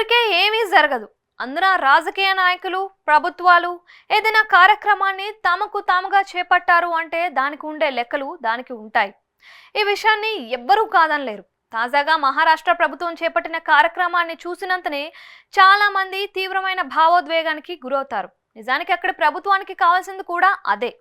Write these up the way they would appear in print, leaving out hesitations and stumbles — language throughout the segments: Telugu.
ఊరికే ఏమీ జరగదు. అందున రాజకీయ నాయకులు, ప్రభుత్వాలు ఏదైనా కార్యక్రమాన్ని తమకు తాముగా చేపట్టారు అంటే దానికి ఉండే లెక్కలు దానికి ఉంటాయి. ఈ విషయాన్ని ఎవ్వరూ కాదనలేరు. తాజాగా మహారాష్ట్ర ప్రభుత్వం చేపట్టిన కార్యక్రమాన్ని చూసినంతనే చాలా మంది తీవ్రమైన భావోద్వేగానికి గురవుతారు. నిజానికి అక్కడ ప్రభుత్వానికి కావాల్సింది కూడా అదే.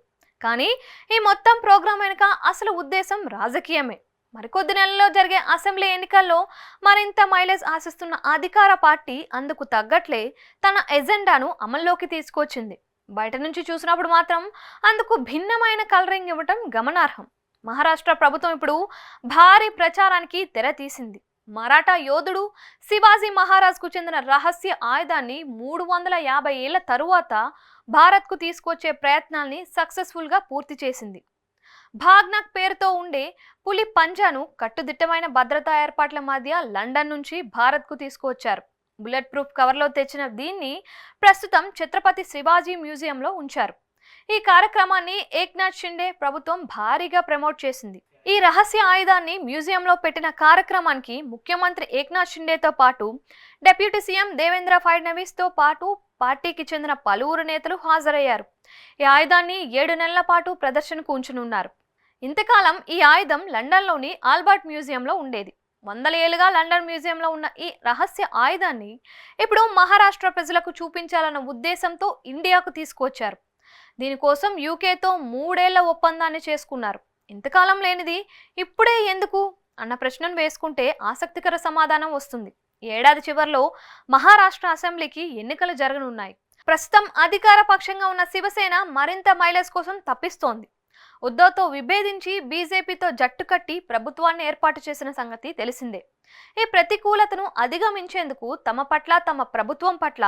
కానీ ఈ మొత్తం ప్రోగ్రాం వెనుక అసలు ఉద్దేశం రాజకీయమే. మరికొద్ది నెలల్లో జరిగే అసెంబ్లీ ఎన్నికల్లో మరింత మైలేజ్ ఆశిస్తున్న అధికార పార్టీ అందుకు తగ్గట్లే తన ఎజెండాను అమల్లోకి తీసుకొచ్చింది. బయట నుంచి చూసినప్పుడు మాత్రం అందుకు భిన్నమైన కలరింగ్ ఇవ్వటం గమనార్హం. మహారాష్ట్ర ప్రభుత్వం ఇప్పుడు భారీ ప్రచారానికి తెర తీసింది. మరాఠా యోధుడు శివాజీ మహారాజ్కు చెందిన రహస్య ఆయుధాన్ని 350 ఏళ్ల తరువాత భారత్కు తీసుకొచ్చే ప్రయత్నాల్ని సక్సెస్ఫుల్గా పూర్తి చేసింది. భాగ్నక్ పేరుతో ఉండే పులి పంజాను కట్టుదిట్టమైన భద్రతా ఏర్పాట్ల మధ్య లండన్ నుంచి భారత్కు తీసుకువచ్చారు. బుల్లెట్ ప్రూఫ్ కవర్లో తెచ్చిన దీన్ని ప్రస్తుతం ఛత్రపతి శివాజీ మ్యూజియంలో ఉంచారు. ఈ కార్యక్రమాన్ని ఏక్నాథ్ షిండే ప్రభుత్వం భారీగా ప్రమోట్ చేసింది. ఈ రహస్య ఆయుధాన్ని మ్యూజియంలో పెట్టిన కార్యక్రమానికి ముఖ్యమంత్రి ఏక్నాథ్ షిండేతో పాటు డిప్యూటీ సీఎం దేవేంద్ర ఫడ్నవీస్ తో పాటు పార్టీకి చెందిన పలువురు నేతలు హాజరయ్యారు. ఈ ఆయుధాన్ని 7 నెలల పాటు ప్రదర్శనకు ఉంచనున్నారు. ఇంతకాలం ఈ ఆయుధం లండన్లోని ఆల్బర్ట్ మ్యూజియంలో ఉండేది. 100 ఏళ్లుగా లండన్ మ్యూజియంలో ఉన్న ఈ రహస్య ఆయుధాన్ని ఇప్పుడు మహారాష్ట్ర ప్రజలకు చూపించాలన్న ఉద్దేశంతో ఇండియాకు తీసుకువచ్చారు. దీనికోసం యూకేతో 3 ఏళ్ల ఒప్పందాన్ని చేసుకున్నారు. ఇంతకాలం లేనిది ఇప్పుడే ఎందుకు అన్న ప్రశ్నను వేసుకుంటే ఆసక్తికర సమాధానం వస్తుంది. ఏడాది చివరిలో మహారాష్ట్ర అసెంబ్లీకి ఎన్నికలు జరగనున్నాయి. ప్రస్తుతం అధికార పక్షంగా ఉన్న శివసేన మరింత మైలేజ్ కోసం తప్పిస్తోంది. ఉద్ధవ్తో విభేదించి బీజేపీతో జట్టు కట్టి ప్రభుత్వాన్ని ఏర్పాటు చేసిన సంగతి తెలిసిందే. ఈ ప్రతికూలతను అధిగమించేందుకు తమ పట్ల, తమ ప్రభుత్వం పట్ల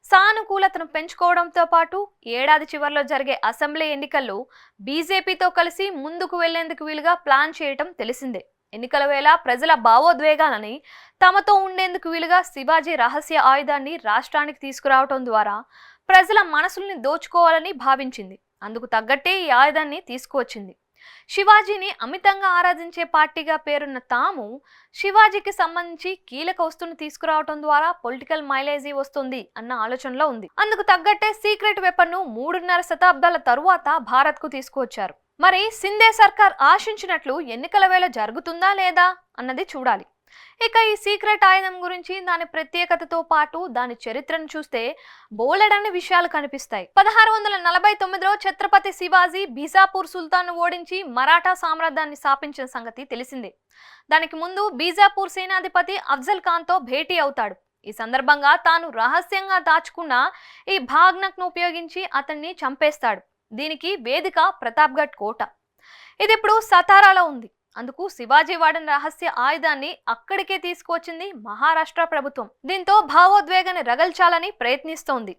సానుకూలతను పెంచుకోవడంతో పాటు ఏడాది చివరిలో జరిగే అసెంబ్లీ ఎన్నికల్లో బీజేపీతో కలిసి ముందుకు వెళ్లేందుకు వీలుగా ప్లాన్ చేయటం తెలిసిందే. ఎన్నికల వేళ ప్రజల భావోద్వేగాలని తమతో ఉండేందుకు వీలుగా శివాజీ రహస్య ఆయుధాన్ని రాష్ట్రానికి తీసుకురావటం ద్వారా ప్రజల మనసుల్ని దోచుకోవాలని భావించింది. అందుకు తగ్గట్టే ఈ ఆయుధాన్ని తీసుకువచ్చింది. శివాజీని అమితంగా ఆరాధించే పార్టీగా పేరున్న తాము శివాజీకి సంబంధించి కీలక వస్తువును తీసుకురావటం ద్వారా పొలిటికల్ మైలేజీ వస్తుంది అన్న ఆలోచనలో ఉంది. అందుకు తగ్గట్టే సీక్రెట్ వెపన్ ను 3.5 శతాబ్దాల తరువాత భారత్ కు తీసుకువచ్చారు. మరి సింధే సర్కార్ ఆశించినట్లు ఎన్నికల వేళ జరుగుతుందా లేదా అన్నది చూడాలి. ఇక ఈ సీక్రెట్ ఆయుధం గురించి, దాని ప్రత్యేకతతో పాటు దాని చరిత్రను చూస్తే బోలెడన్ని విషయాలు కనిపిస్తాయి. 1649లో ఛత్రపతి శివాజీ బీజాపూర్ సుల్తాన్ను ఓడించి మరాఠా సామ్రాజ్యాన్ని స్థాపించిన సంగతి తెలిసిందే. దానికి ముందు బీజాపూర్ సేనాధిపతి అఫ్జల్ ఖాన్తో భేటీ అవుతాడు. ఈ సందర్భంగా తాను రహస్యంగా దాచుకున్న ఈ భాగ్నక్ను ఉపయోగించి అతన్ని చంపేస్తాడు. దీనికి వేదిక ప్రతాప్గఢ్ కోట. ఇది ఇప్పుడు సతారాలో ఉంది. అందుకు శివాజీ వాడిన రహస్య ఆయుధాన్ని అక్కడికే తీసుకువచ్చింది మహారాష్ట్ర ప్రభుత్వం. దీంతో భావోద్వేగాన్ని రగల్చాలని ప్రయత్నిస్తోంది.